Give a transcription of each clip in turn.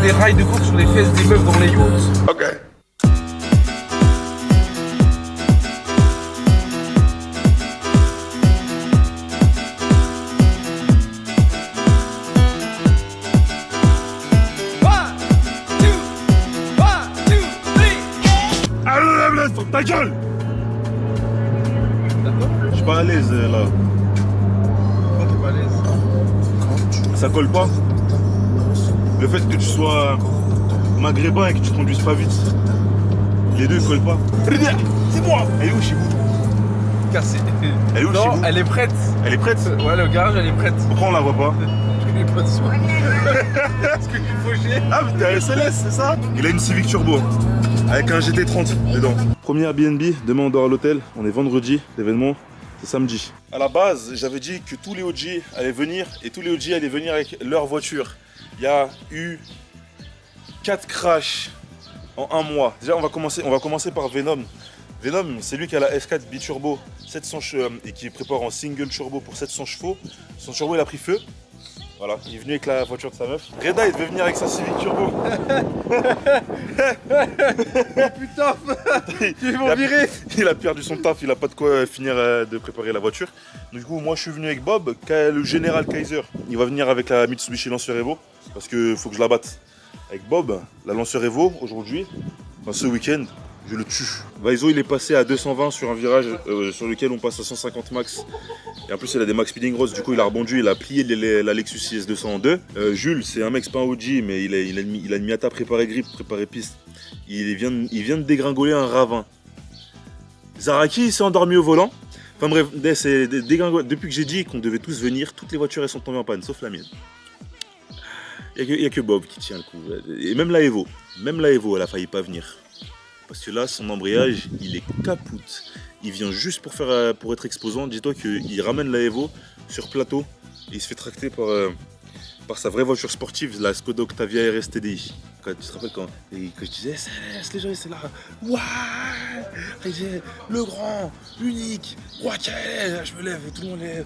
des rails de coke sur les fesses des meufs dans les yachts. Ok. Ta gueule! Je suis pas à l'aise là. Pourquoi t'es pas à l'aise? Ça colle pas. Le fait que tu sois maghrébin et que tu conduises pas vite, les deux ils collent pas. C'est moi! Elle est où chez vous? Cassé. Elle est où chez Non, vous? elle est prête. Elle est prête? Ouais, le garage, elle est prête. Pourquoi on la voit pas? Je connais pas de soin. Est-ce que tu fauché? Ah mais t'es à SLS, c'est ça? Il a une Civic Turbo avec un GT30 dedans. Premier Airbnb, demain on dort à l'hôtel, on est vendredi, l'événement c'est samedi. À la base, j'avais dit que tous les OG allaient venir et tous les OG allaient venir avec leur voiture. Il y a eu 4 crashs en un mois. Déjà on va commencer par Venom. Venom, c'est lui qui a la S4 biturbo 700 et qui prépare en single turbo pour 700 chevaux. Son turbo il a pris feu. Voilà, il est venu avec la voiture de sa meuf. Reda il devait venir avec sa Civic Turbo. Putain, tu vas virer. Il a perdu son taf, il a pas de quoi finir de préparer la voiture. Du coup, moi je suis venu avec Bob, le général Kaiser. Il va venir avec la Mitsubishi Lancer Evo parce qu'il faut que je la batte. Avec Bob, la Lancer Evo aujourd'hui, enfin ce week-end, je le tue. Vaizo il est passé à 220 sur un virage sur lequel on passe à 150 max. Et en plus il a des max speeding rods, du coup il a rebondu, il a plié la Lexus IS200 en deux. Jules c'est un mec, c'est pas un OG mais il a une Miata préparé grip, préparé piste. Il vient de dégringoler un ravin. Zaraki il s'est endormi au volant. Enfin bref, depuis que j'ai dit qu'on devait tous venir, toutes les voitures elles sont tombées en panne, sauf la mienne. Il n'y a que Bob qui tient le coup. Et même la Evo elle a failli pas venir. Parce que là, son embrayage, il est capoute. Il vient juste pour être exposant. Dis-toi qu'il ramène la Evo sur plateau et il se fait tracter par sa vraie voiture sportive, la Skoda Octavia RS TDI. Tu te rappelles quand je disais SLS, les gens c'est là, waouh, le grand, unique, Roakel, je me lève et tout le monde lève.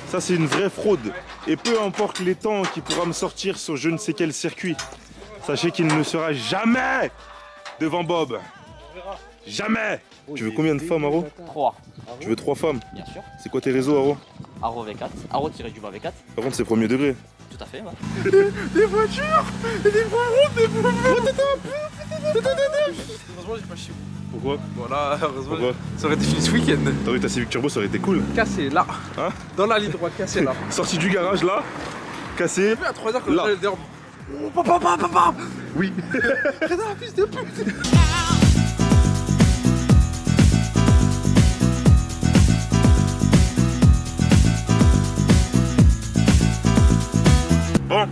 Ça c'est une vraie fraude. Et peu importe les temps qu'il pourra me sortir sur je ne sais quel circuit, sachez qu'il ne sera jamais devant Bob. Jamais. Tu veux combien de femmes, Aro? 3. Tu veux 3 femmes? Bien sûr. C'est quoi tes réseaux, Aro? Aro V4, Aro-du-bas V4. Par contre, c'est premier degré. Tout à fait, ouais. Des voitures, des voitures, des voitures. Heureusement, j'ai pas chez vous. Pourquoi? Voilà, heureusement. Pourquoi? Ça aurait été fini ce week-end. T'aurais eu ta Civic Turbo, ça aurait été cool. Cassé là. Hein? Dans la ligne droite, cassé là. Sorti du garage là, cassé. À 3h quand là. j'allais dehors. Oh, papa. Oui. Reda, fils de pute. Bon,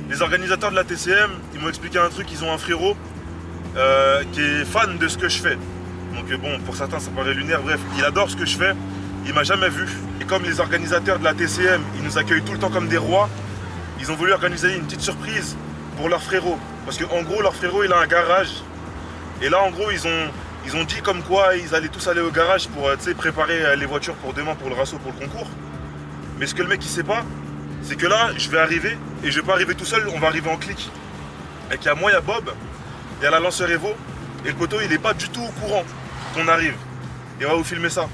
les organisateurs de la TCM, ils m'ont expliqué un truc, ils ont un frérot qui est fan de ce que je fais. Donc bon, pour certains ça paraît lunaire, bref, il adore ce que je fais, il m'a jamais vu. Et comme les organisateurs de la TCM, ils nous accueillent tout le temps comme des rois, ils ont voulu organiser une petite surprise pour leur frérot. Parce qu'en gros, leur frérot, il a un garage. Et là, en gros, ils ont dit comme quoi ils allaient tous aller au garage pour préparer les voitures pour demain, pour le rasso, pour le concours. Mais ce que le mec, il sait pas, c'est que là, je vais arriver, et je vais pas arriver tout seul, on va arriver en clic. Et qu'il y a moi, il y a Bob, il y a la Lancer Evo, et le poteau, il est pas du tout au courant qu'on arrive. Et on va vous filmer ça.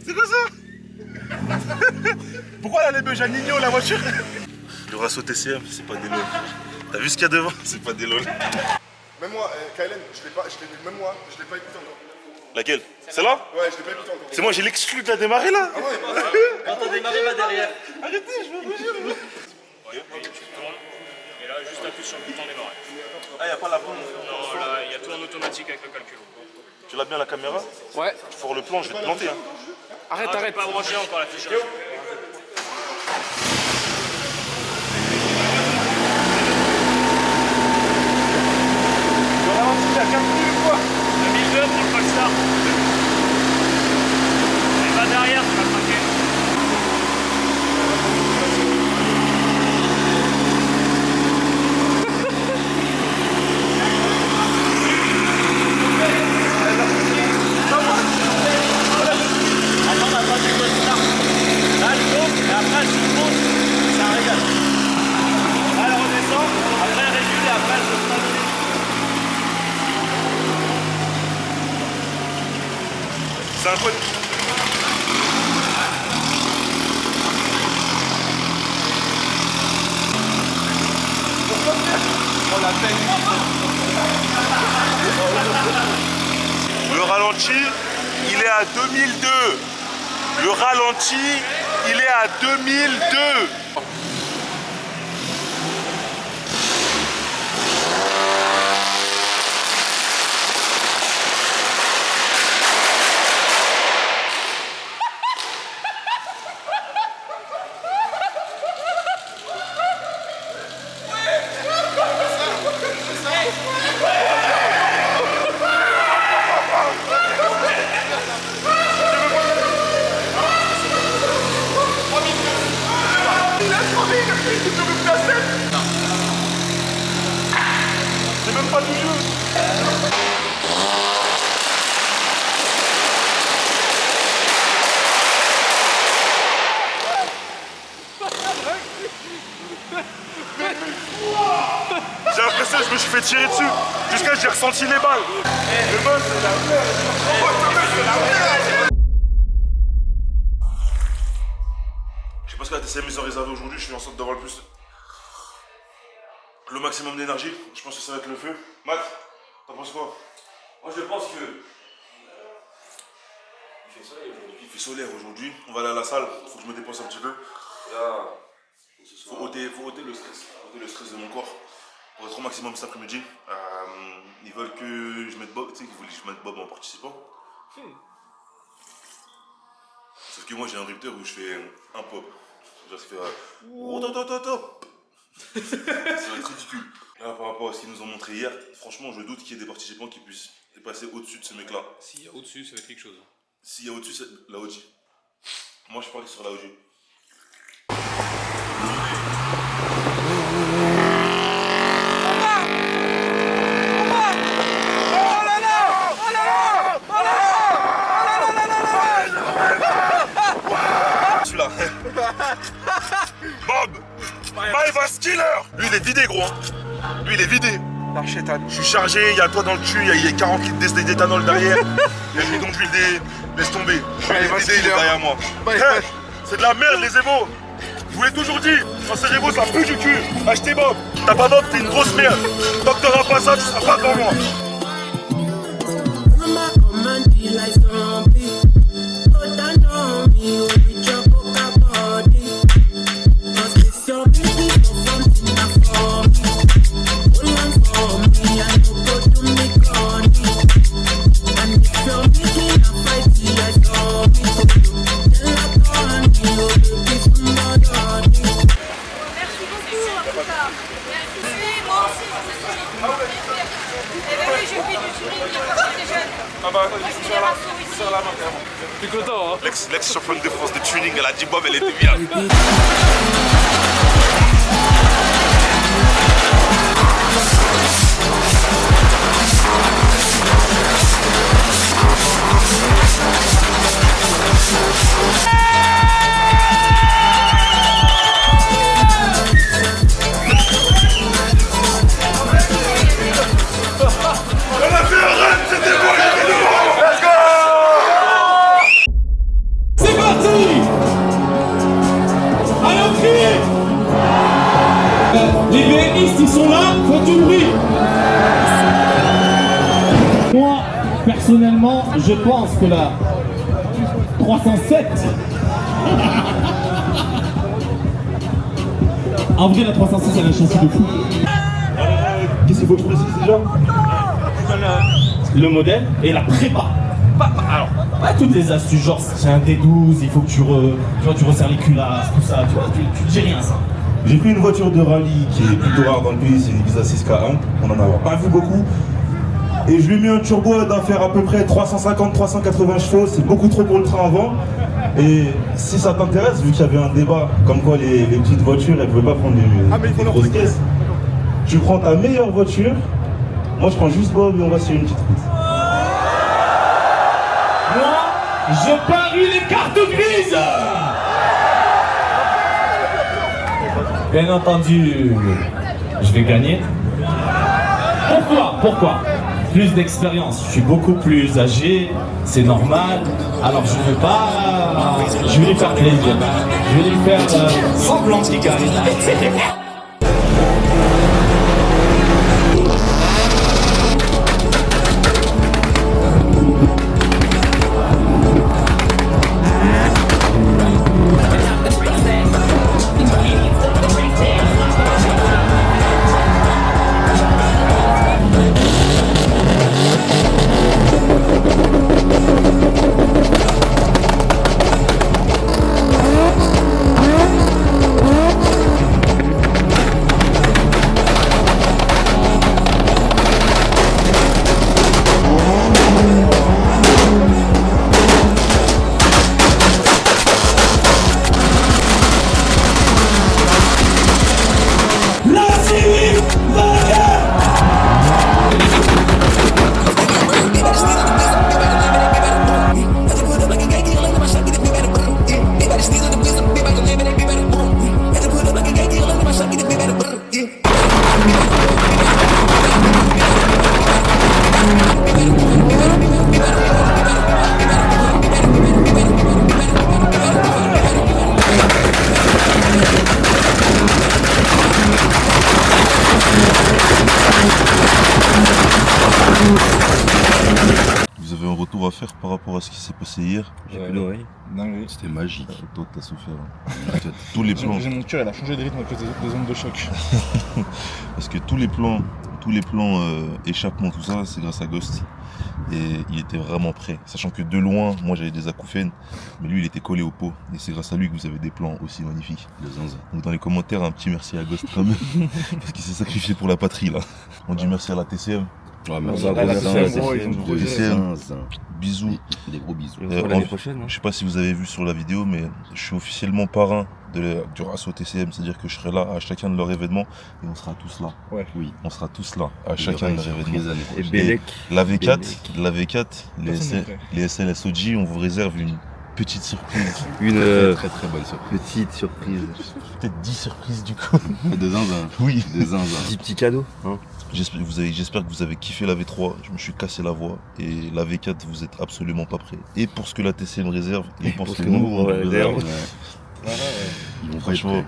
C'est quoi ça? Pourquoi elle a les Bejanigno, la voiture? Le Rasso TCM, c'est pas des lol. T'as vu ce qu'il y a devant? C'est pas des lol. Même moi, Kylen, même moi, je l'ai pas écouté encore. Laquelle? Celle-là? Ouais, je l'ai pas écouté encore. C'est moi, j'ai l'exclu de la démarrer là. Ah ouais, Quand on démarre, va derrière. Arrêtez, je veux bouger. Et tu tournes, et là juste appuie sur le bouton démarrer. Ah, y'a pas la bombe. Non, là il y a tout en automatique avec le calcul. Tu l'as bien la caméra? Ouais. Tu fourres le plan, je vais te planter. Hein. Arrête, Ah, arrête. pas branché encore l'affichage. Il a 4 minutes quoi. 2002 pour le Polestar. Et va derrière, tu vas craquer. pointe. Le ralenti, il est à 2002. Le ralenti, il est à 2002. C'est même pas du jeu. J'ai l'impression que je me suis fait tirer dessus. Jusqu'à ce que j'ai ressenti les balles. Les balles, c'est la merde. Je sais pas ce qu'elle a essayé de me réserver aujourd'hui. Je suis en sorte d'avoir le maximum d'énergie. Je pense que ça va être le feu. Matt, t'en penses quoi? Moi je pense que. Il fait solaire aujourd'hui. On va aller à la salle. Faut que je me dépense un petit peu. Là, faut ôter le stress. Ôter le stress de mon corps. Pour être au maximum cet après-midi. Ils veulent que je mette Bob. Tu sais qu'ils voulaient que je mette Bob en participant. Sauf que moi j'ai un rupteur où je fais un pop. Genre ça fait top. Ça va être ridicule. Là par rapport à ce qu'ils nous ont montré hier, franchement je doute qu'il y ait des participants qui puissent passer au-dessus de ce mec là. S'il y a au-dessus, ça va être quelque chose. S'il y a au-dessus, c'est la OG. Moi je parie sur la OG. Celui-là. Bob! Maïvas Killer! Lui il est vidé gros hein. Lui il est vidé. Je suis chargé, il y a toi dans le cul, il y a 40 litres d'éthanol derrière. Il y a une bidon d'huile laisse tomber. Je suis vidé, il est derrière moi. Hey, c'est de la merde les Evo. Je vous l'ai toujours dit, quand c'est Evo ça pue du cul. Achetez Bob. T'as pas Bob, t'es une grosse merde. Tant que t'auras pas ça, tu seras pas devant moi. T'es content hein? L'ex-championne de France de tuning, elle a dit Bob, elle était bien. On a fait un run, c'était bon, c'était bon. Let's go! C'est parti! Alors criez! Les BMistes ils sont là, faites du bruit! Moi, personnellement, je pense que la 307... En vrai, la 306, elle a un châssis de fou. Qu'est-ce qu'il faut que je précise déjà? Le modèle et la prépa. Alors, pas toutes les astuces, genre c'est un D12, il faut que tu resserres les culasses, tout ça, tu vois, tu dis rien ça. J'ai pris une voiture de rallye qui est plutôt rare dans le pays, c'est une Ibiza 6K1, on en a pas vu beaucoup. Et je lui ai mis un turbo d'en faire à peu près 350-380 chevaux, c'est beaucoup trop pour le train avant. Et si ça t'intéresse, vu qu'il y avait un débat comme quoi les petites voitures, elles ne pouvaient pas prendre les grosses caisses, tu prends ta meilleure voiture, moi je prends juste Bob et on va sur une petite route. Moi, je parie les cartes grises. Bien entendu, je vais gagner. Pourquoi? plus d'expérience. Je suis beaucoup plus âgé, c'est normal. Alors je ne veux pas... Je vais lui faire plaisir. Je vais lui faire semblant qu'il gagne. Vous avez un retour à faire par rapport à ce qui s'est passé hier? J'ai plus l'oreille. Dingue. C'était magique. Toi, t'as souffert. Hein. Tous les plans. Mon cœur, il a changé de rythme avec des ondes de choc. Parce que tous les plans échappement, tout ça, c'est grâce à Ghost. Et il était vraiment prêt. Sachant que de loin, moi j'avais des acouphènes, mais lui il était collé au pot. Et c'est grâce à lui que vous avez des plans aussi magnifiques. Donc dans les commentaires, un petit merci à Ghost quand même. Parce qu'il s'est sacrifié pour la patrie là. On dit merci à la TCM. Ouais, merci La à la TCM, gros, ils ont trop géré ça. Bisous. Des gros bisous. L'année prochaine. Je sais pas si vous avez vu sur la vidéo, mais je suis officiellement parrain du RASO TCM, c'est-à-dire que je serai là à chacun de leurs événements et on sera tous là. Ouais. Oui, on sera tous là à chacun de leurs événements. Et Bélec. La V4, les, Personne n'est les SLSOG, on vous réserve une petite surprise. Une très très bonne surprise. Petite surprise. Peut-être 10 surprises du coup. Des zinzins. Oui. Des zinzins. 10 petits cadeaux. Hein. J'espère que vous avez kiffé la V3, je me suis cassé la voix, et la V4 vous êtes absolument pas prêts. Et pour ce que la TCM réserve, et pour ce que nous on réserve. Ils vont Franchement,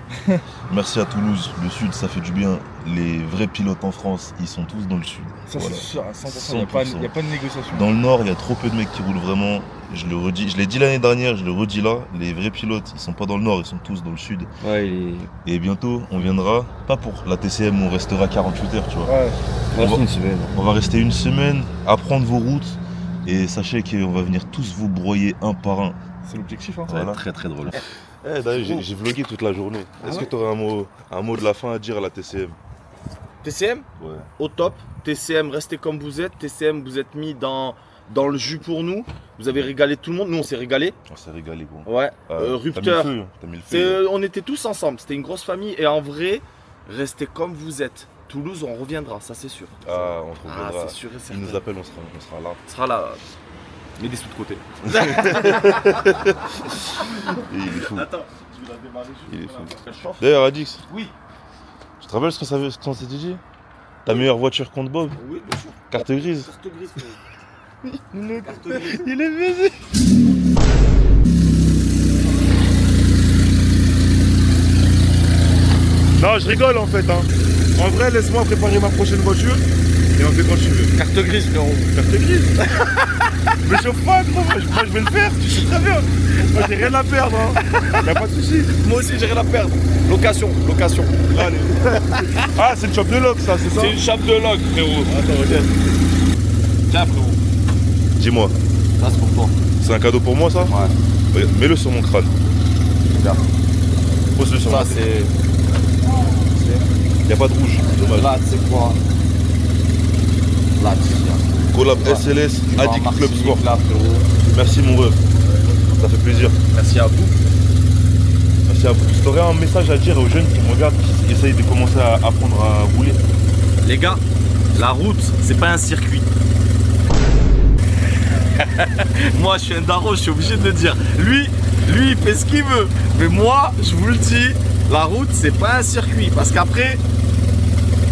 merci à Toulouse, le sud ça fait du bien. Les vrais pilotes en France, ils sont tous dans le sud. Ça, Voilà. c'est sûr, à 100%. Il n'y a pas de négociation. Dans le nord, il y a trop peu de mecs qui roulent vraiment. Je le redis, je l'ai dit l'année dernière, je le redis là. Les vrais pilotes, ils sont pas dans le nord, ils sont tous dans le sud. Ouais, il est. Et bientôt, on viendra, pas pour la TCM où on restera 48 heures, tu vois. Ouais. Reste une semaine. On va rester une semaine, apprendre vos routes. Et sachez qu'on va venir tous vous broyer un par un. C'est l'objectif, hein. Ça va Voilà. être très très drôle. D'ailleurs, j'ai vlogué toute la journée. Est-ce que tu aurais un mot de la fin à dire à la TCM? TCM, Ouais. au top. TCM, restez comme vous êtes. TCM, vous êtes mis dans le jus pour nous. Vous avez régalé tout le monde. Nous, on s'est régalé. On s'est régalé, gros. Ouais. T'as Rupteur. mis le feu. T'as mis le feu. On était tous ensemble. C'était une grosse famille. Et en vrai, restez comme vous êtes. Toulouse, on reviendra, ça c'est sûr. Ah, on se Ah, reviendra. c'est sûr et certain. Il nous appelle, on sera là. On sera là. Mets des sous de côté. Et il est fou. Attends, je vais la démarrer juste. Il est fou. D'ailleurs, Adix. Oui. Tu te rappelles ce qu'on s'était dit? Ta meilleure voiture contre Bob? Oui, bien sûr. Carte grise. Carte grise, frérot. Carte grise. Il est baisé. Non, je rigole en fait. Hein. En vrai, laisse-moi préparer ma prochaine voiture et on fait quand tu veux. Carte grise, frérot. Carte grise. Me chauffe pas, gros. Moi, je vais le faire. Tu sais très bien. Moi, j'ai rien à perdre. Hein. Y'a pas de soucis. Moi aussi, j'ai rien à perdre. Location. Allez. Ah, c'est une chope de lock, ça, c'est ça? C'est une chape de log, frérot. Attends, regarde. Tiens, frérot. Dis-moi, Ça, c'est pour toi. c'est un cadeau pour moi, ça? Ouais. Mets-le sur mon crâne. Regarde. Pose-le sur Ça, mon crâne. c'est. Y'a pas de rouge, dommage. Là, tu sais quoi? Là, tu sais. Collab Ouais. SLS, Tu vas en Addict Club Martinique, Sport. là, frérot. Merci mon ref. Ça fait plaisir. Merci à vous. Merci à vous. Tu aurais un message à dire aux jeunes qui me regardent, qui essayent de commencer à apprendre à rouler? Les gars, la route, c'est pas un circuit. Moi, je suis un daron, je suis obligé de le dire. Lui, il fait ce qu'il veut. Mais moi, je vous le dis, la route, c'est pas un circuit. Parce qu'après,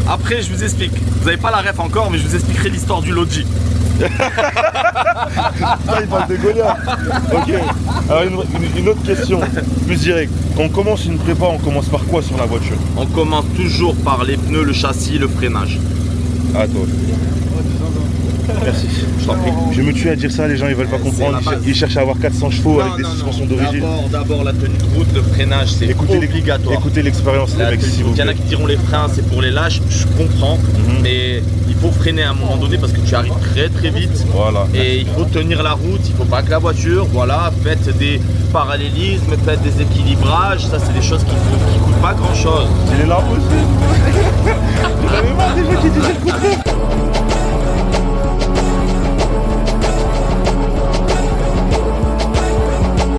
Après, je vous explique. Vous n'avez pas la ref encore, mais je vous expliquerai l'histoire du Logi. Ah, il parle de Goliath. Ok. Alors une autre question, plus direct. Quand on commence une prépa, on commence par quoi sur la voiture? On commence toujours par les pneus, le châssis, le freinage. Ah toi. Merci, je t'en prie. Je vais me tuer à dire ça, les gens ils veulent pas comprendre. Ils cherchent à avoir 400 chevaux avec des suspensions d'origine. D'abord la tenue de route, le freinage, c'est obligatoire. Écoutez l'expérience, les mecs, s'il vous Il y en a plaît. qui diront les freins, c'est pour les lâches, je comprends, mais il faut freiner à un moment donné parce que tu arrives très très vite. Voilà. Et il faut tenir la route, il faut pas que la voiture, voilà, faites des parallélismes, faites des équilibrages, ça c'est des choses qui coûtent pas grand chose. C'est les larmes aussi. J'en avais marre des gens qui disaient le contraire.